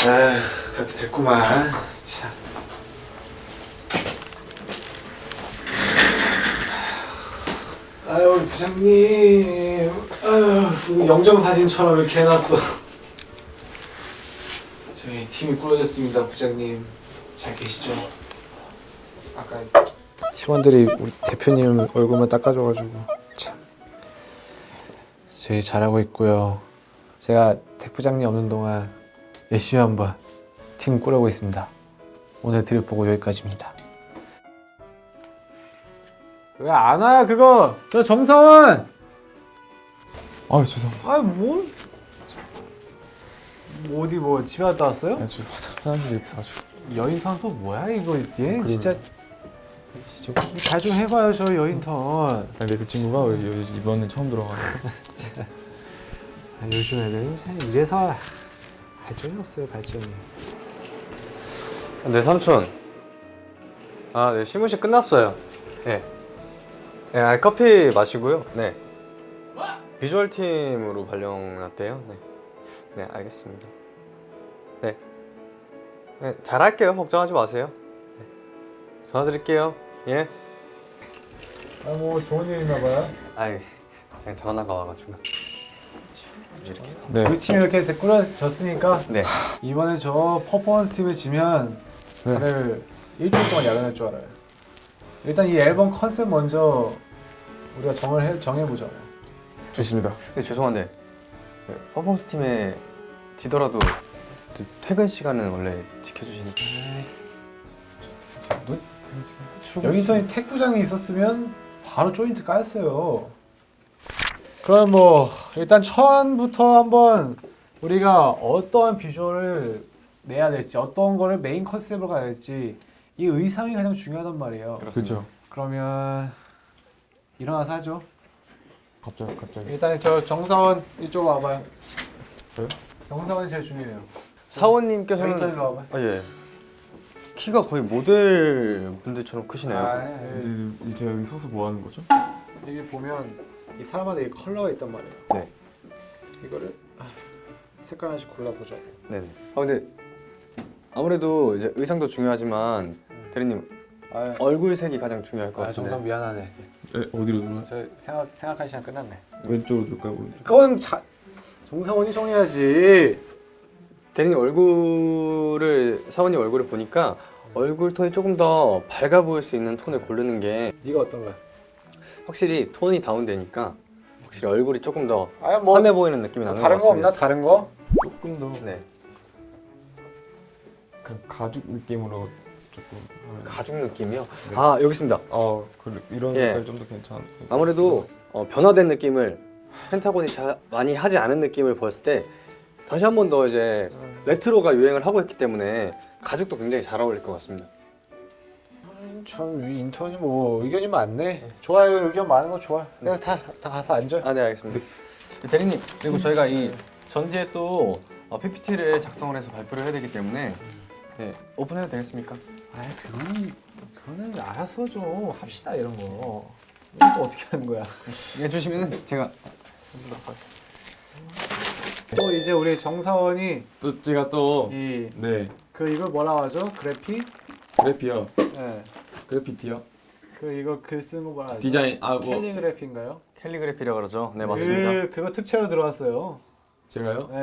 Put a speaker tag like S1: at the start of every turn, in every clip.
S1: 에휴, 그렇게 됐구만. 참. 아유, 부장님. 아유, 영정사진처럼 이렇게 해놨어. 저희 팀이 꾸려졌습니다, 부장님. 잘 계시죠? 아까 팀원들이 우리 대표님 얼굴만 닦아줘가지고 참. 저희 잘하고 있고요. 제가 tek 부장님 없는 동안 열심히 한번 팀 꾸려고 있습니다. 오늘 드릴 보고 여기까지입니다. 왜 안 와요 그거? 저 정사원!
S2: 아 죄송합니다.
S1: 뭐 어디 뭐 집에 갔다 왔어요?
S2: 아, 저 화장실 가지고.
S1: 여인턴 또 뭐야 이거 얘 진짜 잘 좀 해봐요 저 여인턴.
S2: 근데 그 친구가 이번에 처음 들어가서.
S1: 요즘 애들은 참 이래서 발전이 없어요 발전이.
S3: 네 삼촌. 아 네 실무실 끝났어요. 네. 네 커피 마시고요. 네. 비주얼 팀으로 발령났대요. 네. 네 알겠습니다. 네. 네 잘할게요. 걱정하지 마세요. 네. 전화 드릴게요. 예.
S1: 뭐 좋은 일 있나 봐요.
S3: 아이 그냥 전화가 와가지고. 이렇게.
S2: 네.
S1: 우리 팀이 이렇게 꾸려졌으니까
S3: 네.
S1: 이번에 저 퍼포먼스 팀에 지면
S2: 네.
S1: 다들 일주일 동안 야근할 줄 알아요. 일단 이 앨범 컨셉 먼저 우리가 정해보자고요.
S2: 좋습니다.
S3: 근데 죄송한데 그 퍼포먼스 팀에 지더라도 그 퇴근 시간은 원래 지켜주시니까.
S1: 여기서 tek 부장이 있었으면 바로 조인트 까였어요. 그럼 뭐 일단 처음부터 한번 우리가 어떠한 비주얼을 내야 될지 어떤 거를 메인 컨셉으로 가야 될지 이 의상이 가장 중요하단 말이에요.
S2: 그렇죠.
S1: 그러면 일어나서 하죠.
S2: 갑자기.
S1: 일단 저 정사원 이쪽으로 와봐요.
S2: 저요?
S1: 정사원이 제일 중요해요.
S3: 사원님께서는
S1: 여기까지로 와봐요.
S3: 아 예. 키가 거의 모델 분들처럼 크시네요.
S2: 근데 이제 여기 서서 뭐 하는 거죠?
S1: 여기 보면 이 사람마다 이 컬러가 있단 말이에요.
S3: 네.
S1: 이거를 색깔 하나씩 골라보죠.
S3: 네네. 아 근데 아무래도 이제 의상도 중요하지만 대리님
S1: 아,
S3: 얼굴 색이 가장 중요할 것 같은데.
S1: 정상 미안하네.
S2: 네, 어디로 들어요?
S1: 저 생각할 시간 끝났네.
S2: 왼쪽으로 들까요? 오른쪽?
S1: 그건 정상원이 정해야지.
S3: 대리님 얼굴을 사원님 얼굴을 보니까 얼굴 톤이 조금 더 밝아 보일 수 있는 톤을 고르는 게
S1: 네가 어떤 거야?
S3: 확실히 톤이 다운되니까 확실히 얼굴이 조금 더
S1: 아니 뭐
S3: 환해 보이는 느낌이 나는 것
S1: 다른 거
S3: 같습니다.
S1: 없나? 다른 거?
S2: 조금 더
S3: 네.
S2: 그 가죽 느낌으로 조금.
S3: 가죽 느낌이요?
S2: 네.
S3: 아 여기 있습니다.
S2: 이런
S3: 예.
S2: 색깔 좀 더 괜찮은.
S3: 아무래도 변화된 느낌을 펜타곤이 많이 하지 않은 느낌을 보였을 때 다시 한 번 더 이제 레트로가 유행을 하고 있기 때문에 가죽도 굉장히 잘 어울릴 것 같습니다.
S1: 참 인턴이 뭐 의견이 많네. 좋아요 의견 많은 거 좋아. 그래서 다 가서 앉아.
S3: 아 네 알겠습니다. 대리님 그리고 저희가 이 전지에 또 PPT를 작성을 해서 발표를 해야 되기 때문에 네, 오픈해도 되겠습니까?
S1: 아 그거는 알아서 좀 합시다 이런 거. 이거 또 어떻게 하는 거야?
S3: 해주시면 제가
S1: 또 이제 우리 정사원이
S2: 또 제가 또 네.
S1: 이걸 뭐라고 하죠?
S2: 그래피요.
S1: 네.
S2: 그래피티요.
S1: 이거 글 쓰는 거 뭐라 하죠?
S2: 디자인 뭐
S1: 캘리그래피인가요?
S3: 캘리그래피라고 그러죠. 네 맞습니다.
S1: 그거 특채로 들어왔어요.
S2: 제가요?
S1: 네.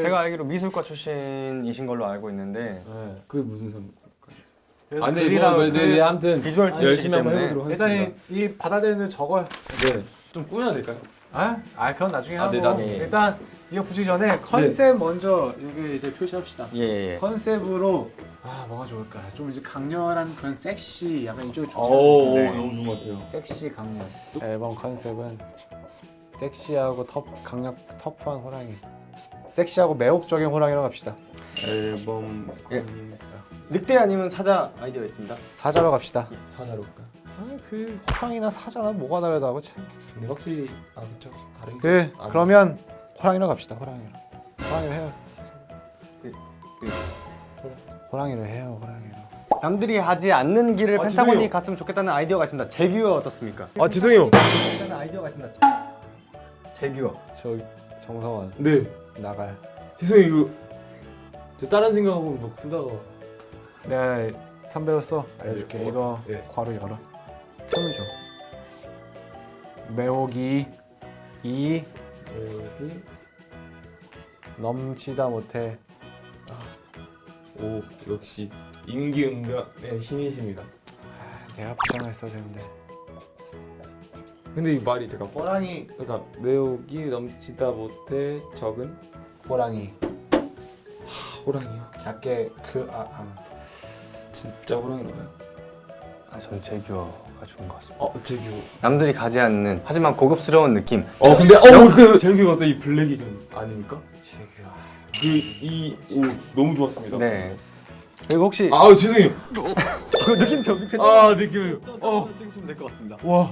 S3: 제가 알기로 미술과 출신이신 걸로 알고 있는데
S1: 네.
S2: 그게 무슨 상관?
S1: 그래서
S2: 아, 네,
S1: 글이랑
S2: 네, 아무튼
S3: 비주얼 팀이시기
S2: 열심히 한번
S3: 때문에
S2: 해보도록
S1: 일단
S2: 하겠습니다.
S1: 이 받아들이는 적어요.
S2: 네, 좀 꾸며야 될까요?
S1: 그건 나중에
S2: 아,
S1: 하고
S2: 네, 나중에.
S1: 일단 이거 붙이기 전에 컨셉 먼저 여기 이제 표시합시다.
S3: 예.
S1: 컨셉으로 뭐가 좋을까? 좀 이제 강렬한 그런 섹시 약간 이쪽이 좋지
S2: 오,
S3: 네.
S2: 너무 좋은 것 같아요.
S1: 섹시 강렬. 앨범 컨셉은 섹시하고 터프한 호랑이. 섹시하고 매혹적인 호랑이라고 합시다.
S2: 앨범
S3: 예. 늑대 아니면 사자 아이디어 있습니다.
S1: 사자로 갑시다.
S2: 사자로 볼까?
S1: 그 호랑이나 사자나 뭐가 다르다고 참.
S2: 근데 확실히 그쵸 다르죠.
S1: 그러면 호랑이로 갑시다. 호랑이로 해요. 호랑이로 해요. 호랑이로.
S3: 남들이 하지 않는 길을 펜타곤이
S2: 죄송해요.
S3: 갔으면 좋겠다는 아이디어가 있습니다. 재규어 어떻습니까?
S2: 아 죄송해요.
S3: 좋겠다는 아이디어가 있습니다. 재규어.
S1: 저 정성원
S2: 네,
S1: 나가요.
S2: 죄송해요. 이거 저 다른 생각하고 막 쓰다가
S1: 내가 선배로서 알려줄게.
S2: 네,
S1: 이거
S2: 네.
S1: 괄호 열어. 틈을 줘. 매혹이 이
S2: 여기
S1: 넘치다 못해.
S2: 오 역시 임기응변의 힘이십니다.
S1: 내가 부정했어야 되는데.
S2: 근데 이 말이 제가
S1: 호랑이
S2: 그러니까 매혹이 넘치다 못해 적은
S1: 호랑이
S2: 호랑이요.
S1: 작게
S2: 진짜 호랑이라고요?
S3: 전 제규어가 좋은 것 같습니다.
S2: 제규.
S3: 남들이 가지 않는 하지만 고급스러운 느낌.
S2: 근데 그 제규가 또 이 블랙이즘 아닙니까?
S1: 제규어.
S2: 그이 너무 좋았습니다.
S3: 네. 그리고 혹시
S2: 죄송해요.
S3: 그 느낌표 밑에
S2: 느낌.
S3: 찍으시면 될 것 같습니다.
S2: 와.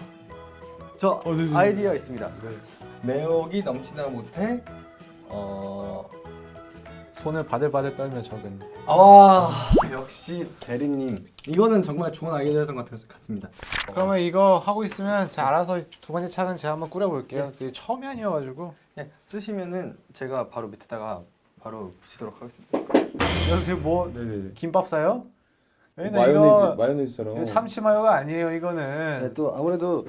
S3: 저
S2: 죄송해요.
S3: 아이디어 있습니다. 매혹이 넘치다 못해
S1: 손을 바들바들 떨며 적은.
S3: 역시 대리님 이거는 정말 좋은 아이디어였던 것 같습니다.
S1: 그러면 이거 하고 있으면 자 알아서 두 번째 차는 제가 한번 꾸려볼게요. 되게 처음이 아니어가지고.
S3: 예, 쓰시면은 제가 바로 밑에다가 바로 붙이도록 하겠습니다.
S1: 여기 뭐
S2: 네네네.
S1: 김밥 싸요? 이거
S2: 마요네즈처럼.
S1: 참치 마요가 아니에요. 이거는.
S3: 네, 또 아무래도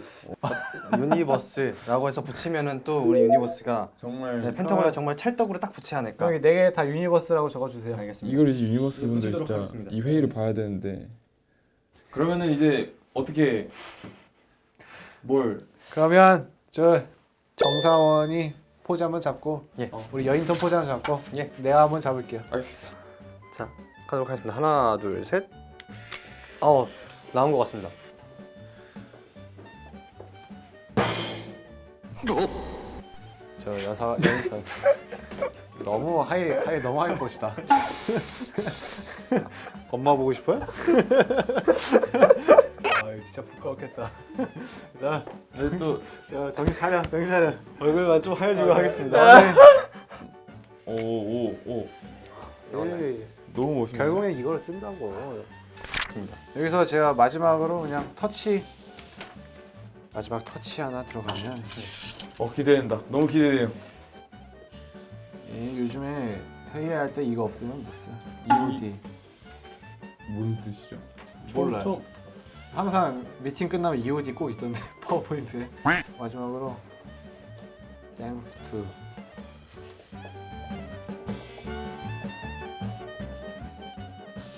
S3: 유니버스라고 해서 붙이면은 또 우리 유니버스가
S2: 정말
S3: 펜타곤을 정말 찰떡으로 딱 붙이지 않을까.
S1: 여기 4개 다 유니버스라고 적어주세요.
S3: 알겠습니다.
S2: 이걸 이제 유니버스
S3: 이거
S2: 분들
S3: 붙이도록
S2: 진짜
S3: 하겠습니다.
S2: 이 회의를 봐야 되는데. 그러면은 이제 어떻게 뭘
S1: 그러면 저 정사원이 포즈 한번 잡고
S3: 예.
S1: 우리 여인톤 포즈 한번 잡고
S3: 예.
S1: 내가 한번 잡을게요.
S2: 알겠습니다.
S3: 자, 가도록 하겠습니다. 하나, 둘, 셋. 나온 것 같습니다.
S1: 저 여인톤 너무 하이 너무 하이 포즈다. 엄마 보고 싶어요? 진짜 부끄럽겠다. 자,
S2: 근데 또
S1: 야, 정신 차려.
S3: 얼굴만 좀 하얘지고 하겠습니다.
S2: 오.
S1: 에이,
S2: 너무 멋있네.
S1: 결국엔 이걸 쓴다고.
S3: 맞습니다.
S1: 여기서 제가 마지막으로 그냥 마지막 터치 하나 들어가면
S2: 기대된다. 너무 기대돼요.
S1: 요즘에 회의할 때 이거 없으면 못 써. EOD.
S2: 무슨 뜻이죠?
S1: 몰라요. 항상 미팅 끝나면 EOD 꼭 있던데 파워포인트에. 마지막으로 Thanks to.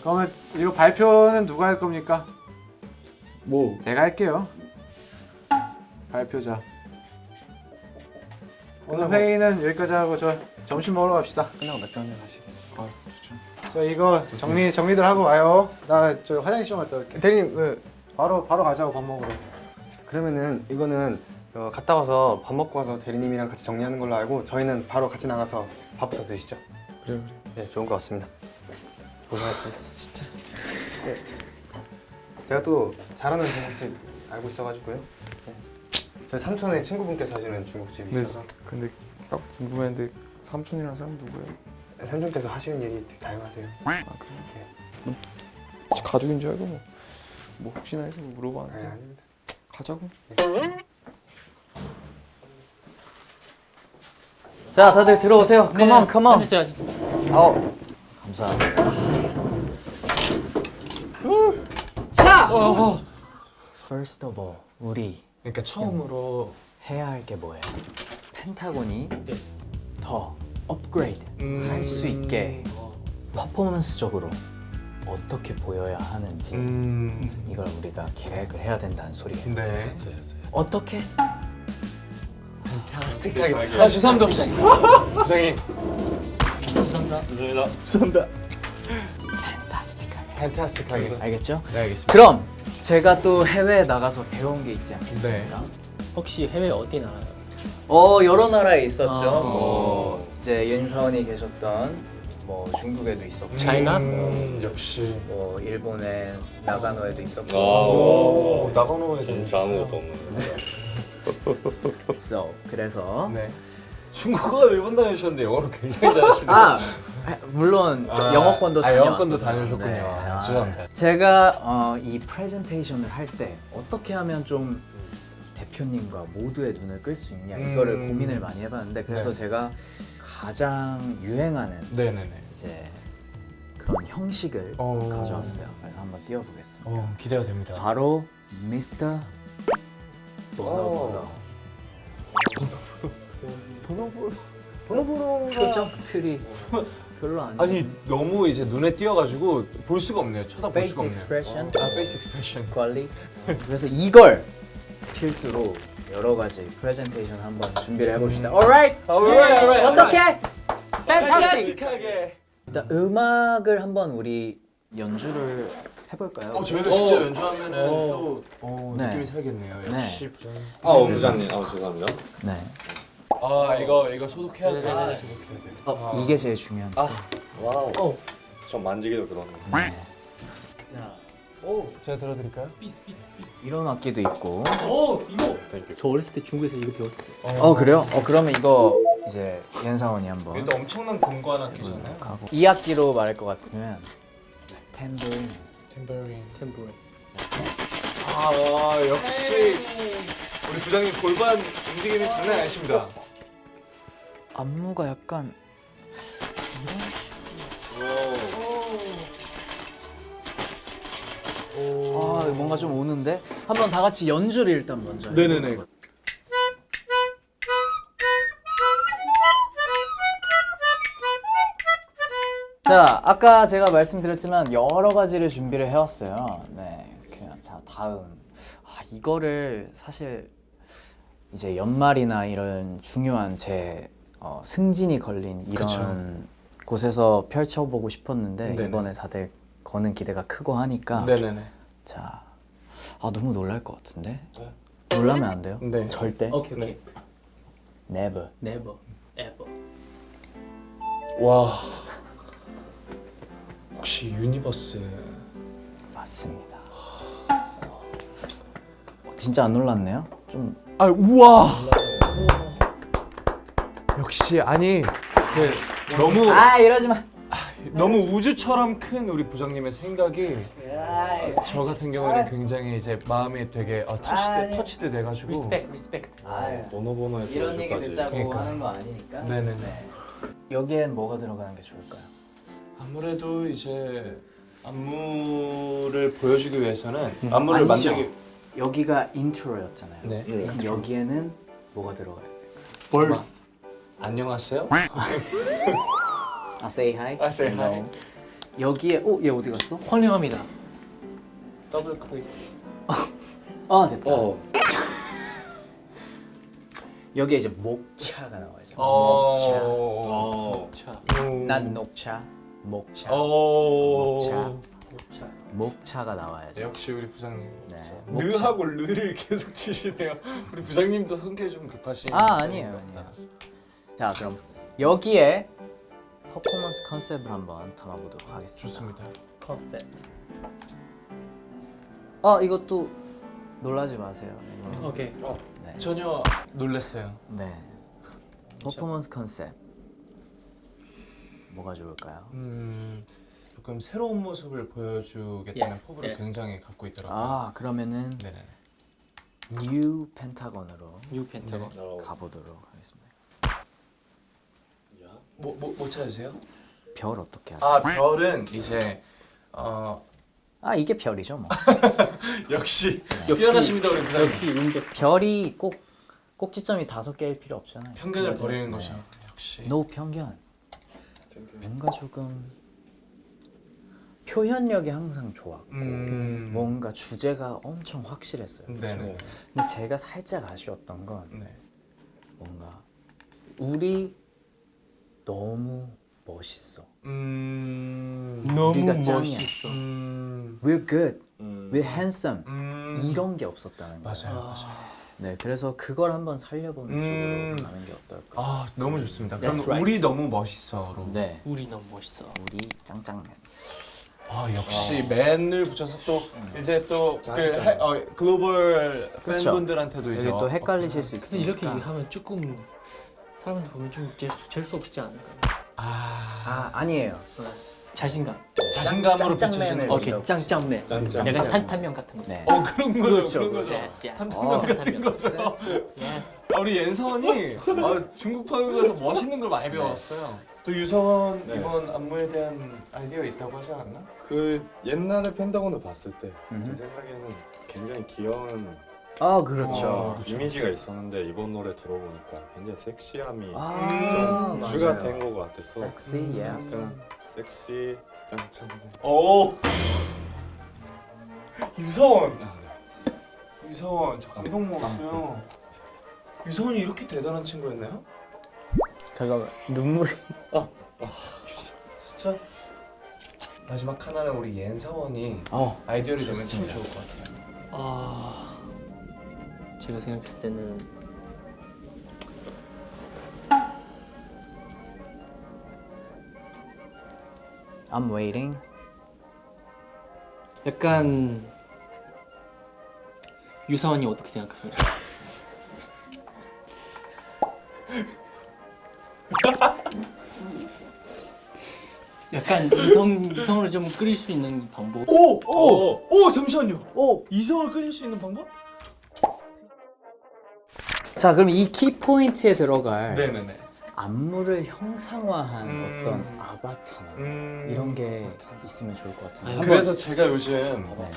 S1: 그러면 이거 발표는 누가 할 겁니까?
S2: 뭐
S1: 내가 할게요. 발표자. 오늘 회의는 여기까지 하고 저 점심 먹으러 갑시다.
S3: 끝나고 맥주 한잔 하시겠습니다.
S1: 좋죠. 저 이거 정리들 하고 와요. 나 저 화장실 좀 갔다 올게.
S3: 대리님,
S1: 바로 가자고 밥 먹으러.
S3: 그러면은 이거는 갔다 와서 밥 먹고 와서 대리님이랑 같이 정리하는 걸로 알고 저희는 바로 같이 나가서 밥부터 드시죠.
S2: 그래.
S3: 네, 좋은 것 같습니다. 고생하셨습니다. 진짜. 네. 제가 또 잘하는 중국집 알고 있어가지고요. 네. 저희 삼촌의 친구분께서 하시는 중국집이
S2: 네.
S3: 있어서
S2: 근데 딱 궁금했는데 삼촌이란 사람 누구예요?
S3: 삼촌께서 하시는 일이 되게 다양하세요.
S2: 그래요? 가족인 줄 알고 뭐 혹시나 해서 물어봤는데
S3: 아닙니다.
S2: 가자고.
S4: 자, 다들 들어오세요. 컴온, 컴온.
S5: 앉으세요.
S4: 감사합니다. First of all, 우리
S5: 그러니까 처음으로
S4: 해야 할 게 뭐예요? 펜타곤이 더 업그레이드 할 수 있게 퍼포먼스적으로 어떻게 보여야 하는지 이걸 우리가 계획을 해야 된다는 소리예요.
S5: 네.
S4: 어떻게?
S5: 펜타스틱하게. 주삼도 부장님.
S3: 부장님.
S4: 펜타스틱하게.
S5: 펜타스틱하게.
S4: 알겠죠?
S5: 네, 알겠습니다.
S4: 그럼 제가 또 해외에 나가서 배운 게 있지 않겠습니까?
S5: 혹시 해외 어디 나라요?
S4: 여러 나라에 있었죠.
S5: 아.
S4: 뭐 이제 윤사원이 계셨던 뭐 중국에도 있었고,
S5: 차이나?
S2: 역시.
S4: 뭐 일본의 나가노에도 있었고.
S3: 오,
S1: 나가노에
S3: 진짜 아무것도 없는데.
S4: So, 그래서
S5: 네. 중국어 일본 다녀오셨는데 영어로 굉장히 잘하시네요.
S4: 물론 영어권도 다녀왔었죠.
S5: 영어권도 다녀오셨군요.
S4: 네.
S5: 죄송합니다.
S4: 제가 이 프레젠테이션을 할 때 어떻게 하면 좀 대표님과 모두의 눈을 끌 수 있냐 이거를 고민을 많이 해봤는데 그래서
S5: 네.
S4: 제가 가장 유행하는
S5: 네네네.
S4: 이제 그런 형식을
S2: 어.
S4: 가져왔어요. 그래서 한번 띄워보겠습니다.
S2: 기대가 됩니다.
S4: 바로 미스터 보노보노. 표정 틀이 별로 안
S2: 아니 너무 이제 눈에 띄어가지고 볼 수가 없네요. 쳐다볼
S4: 페이스
S2: 수가 없네요.
S4: 익스프레션
S2: 페이스 익스프레션.
S4: 관리. 그래서 이걸 필두로 여러 가지 프레젠테이션 한번 준비를 해봅시다. Alright. 어떻게?
S2: 판타스틱하게.
S4: 일단 음악을 한번 우리 연주를 해볼까요?
S2: 저희가 직접 연주하면은 또
S4: 네.
S2: 느낌이 살겠네요. 역시
S4: 네.
S2: 부장님.
S5: 부장님. 죄송합니다.
S4: 네.
S2: 이거 소독해야 돼. 소독해야 돼.
S4: 이게 제일 중요한.
S5: 와우. 전 만지기도 그러네.
S2: 제가 들어드릴까요?
S4: 이런 악기도 있고.
S6: 저 어렸을 때 중국에서 이거 배웠었어요.
S4: 그래요? 그러면 이거 이제 연사원이 한번
S2: 이것도 엄청난 금관 악기잖아요.
S4: 가고. 이 악기로 말할 것 같으면 템브린.
S2: 템버린.
S6: 템포에.
S2: 역시 우리 부장님 골반 움직임이 장난 아니십니다.
S4: 안무가 약간 뭔가 좀 오는데 한번 다 같이 연주를 일단 먼저.
S2: 네네네.
S4: 자, 아까 제가 말씀드렸지만 여러 가지를 준비를 해왔어요. 네, 자 다음 이거를 사실 이제 연말이나 이런 중요한 제 승진이 걸린 이런
S2: 그쵸.
S4: 곳에서 펼쳐보고 싶었는데
S2: 네네.
S4: 이번에 다들 거는 기대가 크고 하니까
S2: 네네네.
S4: 자, 너무 놀랄 것 같은데 놀라면 안 돼요?
S2: 네.
S4: 절대.
S6: 오케이.
S4: Never.
S6: Never, ever.
S2: 와. 혹시 유니버스.
S4: 맞습니다. 진짜 안 놀랐네요? 좀
S2: 우와. 역시 아니 너무
S4: 이러지 마.
S2: 너무 우주처럼 큰 우리 부장님의 생각이 저 같은 경우는 굉장히 이제 마음이 되게 터치돼 돼가지고.
S6: 리스펙트.
S5: 보노보노에서
S4: 이런 얘기
S5: 여기까지.
S4: 듣자고
S2: 그러니까.
S4: 하는 거 아니니까.
S2: 네네네.
S4: 여기엔 뭐가 들어가는 게 좋을까요?
S2: 아무래도 이제 안무를 보여주기 위해서는 안무를
S4: 아니죠.
S2: 만들기.
S4: 여기가 인트로였잖아요.
S2: 네.
S4: 그럼 여기에는 뭐가 들어가요?
S2: First. 안녕하세요.
S4: Say hi.
S2: Say hi.
S4: Hello. 여기에 얘 어디 갔어?
S6: 환영합니다.
S2: 더블 클릭.
S4: 됐다. 여기에 이제 목차가 나와야죠. 목차. 난 녹차. 목차. 목차. 목차가 나와야죠.
S2: 역시 우리 부장님.
S4: 네.
S2: 느하고 르를 계속 치시네요. 우리 부장님도 성격이 좀 급하신.
S4: 아니에요. 자, 그럼 여기에 퍼포먼스 컨셉을 한번 담아보도록 하겠습니다.
S2: 좋습니다.
S6: 컨셉.
S4: 이것도 놀라지 마세요. 이거.
S6: 오케이.
S4: 네.
S2: 전혀 놀랐어요.
S4: 네. 퍼포먼스 컨셉 뭐가 좋을까요?
S2: 조금 새로운 모습을 보여주겠다는
S6: Yes,
S2: 포부를
S6: yes.
S2: 굉장히 갖고 있더라고요.
S4: 그러면은
S2: 네네.
S4: 뉴 펜타곤으로
S6: 뉴 펜타곤.
S4: 가보도록 하겠습니다.
S2: 뭐 찾으세요?
S4: 별 어떻게 하죠?
S2: 별은 이제
S4: 이게 별이죠 뭐.
S2: 역시 뛰어나십니다 우리 부장님.
S6: 역시 인도.
S4: 별이 꼭 꼭지점이 5개일 필요 없잖아요.
S2: 편견을 버리는
S4: 네.
S2: 거죠. 역시.
S4: 노 편견. 뭔가 조금 표현력이 항상 좋았고 뭔가 주제가 엄청 확실했어요.
S2: 네네.
S4: 근데 제가 살짝 아쉬웠던 건
S2: 네.
S4: 뭔가 우리 너무 멋있어.
S2: 너무
S4: 우리가 짱이야.
S2: 멋있어.
S4: We're good. We're handsome. 이런 게 없었다는 거예요.
S2: 맞아요.
S4: 네, 그래서 그걸 한번 살려보는 쪽으로 가는 게 어떨까?
S2: 너무 좋습니다. 그럼
S6: That's right.
S2: 우리 너무 멋있어로.
S4: 네,
S6: 우리 너무 멋있어.
S4: 우리 짱짱맨.
S2: 역시 맨을 붙여서 또 이제 또 글로벌
S4: 그쵸.
S2: 팬분들한테도 이제
S4: 여기 또 헷갈리실 수
S6: 근데
S4: 있으니까.
S6: 이렇게 하면 조금 사람들 보면 좀 잴 수 없지 않을까요?
S4: 아니에요.
S6: 자신감.
S2: 자신감으로
S4: 짱짱맨을
S2: 비춰주는
S6: 오케이,
S2: 거죠.
S6: 짱짱맨.
S5: 짱짱.
S6: 약간 탄탄면 같은 거.
S4: 네.
S2: 그런 거죠.
S4: 그렇죠.
S2: 그런 거죠.
S6: Yes, yes.
S2: 탄탄면 같은 거죠.
S6: Yes.
S2: 우리 옌선이 중국 파국에서 멋있는 걸 많이 배웠어요. 또 유성원
S5: 네.
S2: 이번 안무에 대한 아이디어 있다고 하지 않았나?
S5: 그 옛날에 펜타곤을 봤을 때 제
S4: 음.
S5: 생각에는 굉장히 귀여운
S4: 아 그렇죠.
S5: 이미지가 있었는데 이번 노래 들어보니까 굉장히 섹시함이
S4: 아,
S5: 좀
S4: 맞아요.
S5: 추가된 것 같아서
S4: 섹시, yes.
S5: 약간 섹시 짱짱.
S2: 오. 유성원.
S5: 아, 네.
S2: 유성원 저 감동 먹었어요. 유성원이 이렇게 대단한 친구였나요?
S4: 잠깐만 눈물이.
S2: 진짜 마지막 하나는 우리 옌사원이 아이디어를 내면 참 좋을 것 같아요.
S6: 아 제가 생각했을 때는
S4: I'm waiting.
S6: 약간 유사원이 어떻게 생각하세요? 약간 이성을 좀 끌릴 수 있는 방법.
S2: 오 잠시만요. 이성을 끌릴 수 있는 방법?
S4: 자 그럼 이 키 포인트에 들어갈
S2: 네네네.
S4: 안무를 형상화한
S2: 음.
S4: 어떤 아바타나 이런 게 있으면 좋을 것 같은데.
S6: 한번-
S2: 그래서 제가 요즘
S4: 네.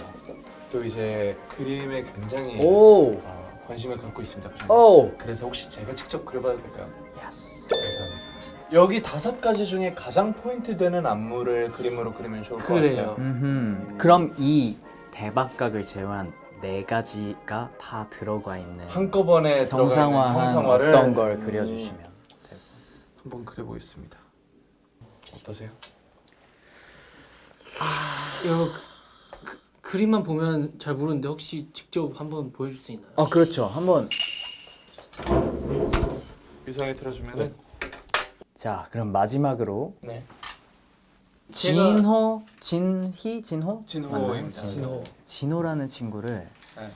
S2: 또 이제 그림에 굉장히
S4: 오,
S2: 관심을 갖고 있습니다. 부장님.
S4: 오,
S2: 그래서 혹시 제가 직접 그려봐도 될까요?
S4: 예스.
S2: 감사합니다. 여기 5가지 중에 가장 포인트 되는 안무를 그림으로 그리면 좋을 것
S6: 그래요.
S2: 같아요.
S4: 그럼 이 대박각을 제외한 4가지가 다 들어가 있는
S2: 한꺼번에 들어가 있는
S4: 형상화한
S2: 형상화를
S4: 어떤 걸 그려주시면 되고.
S2: 한번 그려보겠습니다. 어떠세요?
S6: 이거 그림만 보면 잘 모르는데 혹시 직접 한번 보여줄 수 있나요?
S4: 그렇죠. 한번.
S2: 유성이 들어주면은
S4: 자, 그럼 마지막으로
S2: 네.
S4: 진호라는
S2: 진호입니다.
S6: 진호.
S4: 진호라는 친구를
S2: 네.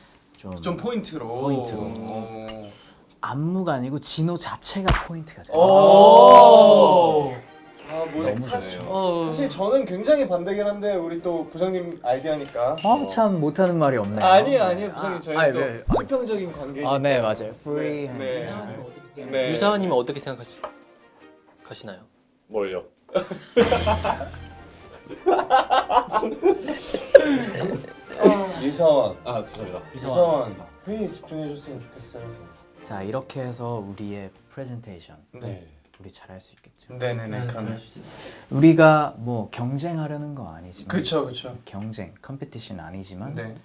S4: 좀
S2: 포인트로.
S4: 포인트로. 안무가 아니고 진호 자체가 포인트가 돼요.
S2: 오.
S4: 너무
S2: 사실,
S4: 좋네요.
S2: 사실 저는 굉장히 반대긴 한데 우리 또 부장님 아이디어니까.
S4: 참 못하는 말이 없네요.
S2: 아니에요 부장님 저희
S4: 아니,
S2: 또
S4: 네.
S2: 수평적인 관계.
S4: 네 맞아요. 프리.
S2: 네. 네.
S6: 유사원님은 어떻게 가시나요?
S5: 뭘요?
S2: 유성원.
S5: 아 죄송합니다.
S2: 유성원. V 집중해줬으면 좋겠어요.
S4: 자 이렇게 해서 우리의 프레젠테이션
S2: 네.
S4: 우리 잘할 수 있겠죠.
S2: 네네네. 그러면.
S4: 우리가 뭐 경쟁하려는 거 아니지만
S2: 그쵸.
S4: 경쟁, 컴피티션 아니지만
S2: 네.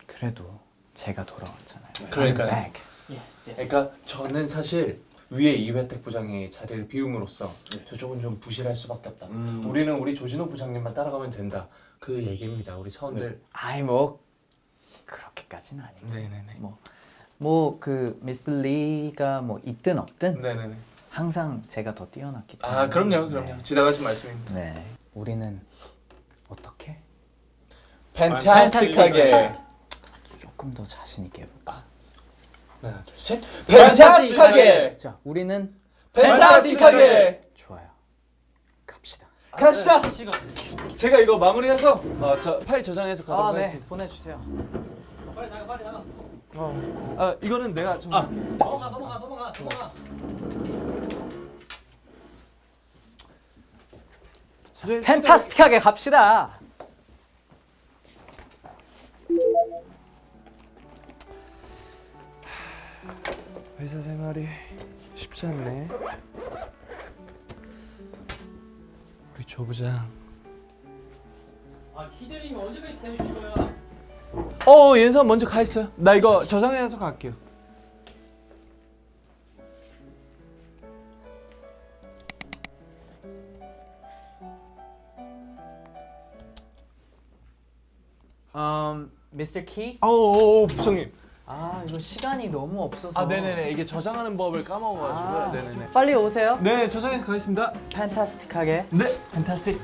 S4: 그래도 제가 돌아왔잖아요.
S2: 그러니까요.
S4: I'm back.
S2: 그러니까 저는 사실 위에 이회택 부장이 자리를 비움으로써 저쪽은 좀 부실할 수밖에 없다. 우리는 우리 조진호 부장님만 따라가면 된다. 그 얘기입니다. 우리 사원들.
S4: 아이 뭐 그렇게까지는 아니고
S2: 네네네.
S4: 뭐 그 미스 리가 뭐 있든 없든
S2: 네네네.
S4: 항상 제가 더 뛰어났기 때문에.
S2: 아 그럼요.
S4: 네.
S2: 지나가신 말씀입니다.
S4: 네. 우리는 어떻게
S2: 팬타스틱하게.
S4: 조금 더 자신 있게 해볼까?
S2: 하나 둘 셋. 팬타스틱하게.
S4: 자, 우리는
S2: 팬타스틱하게.
S4: 좋아요. 갑시다.
S2: 가시죠. 제가 이거 마무리해서 저 파일 저장해서 가도록
S4: 네.
S2: 하겠습니다.
S4: 보내주세요.
S6: 빨리 나가.
S2: 이거는 내가 좀.
S6: 넘어가.
S4: 팬타스틱하게 갑시다.
S2: 회사 생활이 쉽지 않네. 우리 조 부장.
S6: 기대리님 언제까지 기다리실 거야?
S2: 옌선 먼저 가 있어요. 나 이거 저장해서 갈게요.
S4: 미스터 키?
S2: 부장님.
S4: 이거 시간이 너무 없어서.
S2: 네네네. 이게 저장하는 법을 까먹어가지고. 네네네.
S4: 빨리 오세요.
S2: 네, 저장해서 가겠습니다.
S4: 팬타스틱하게.
S2: 네, 팬타스틱.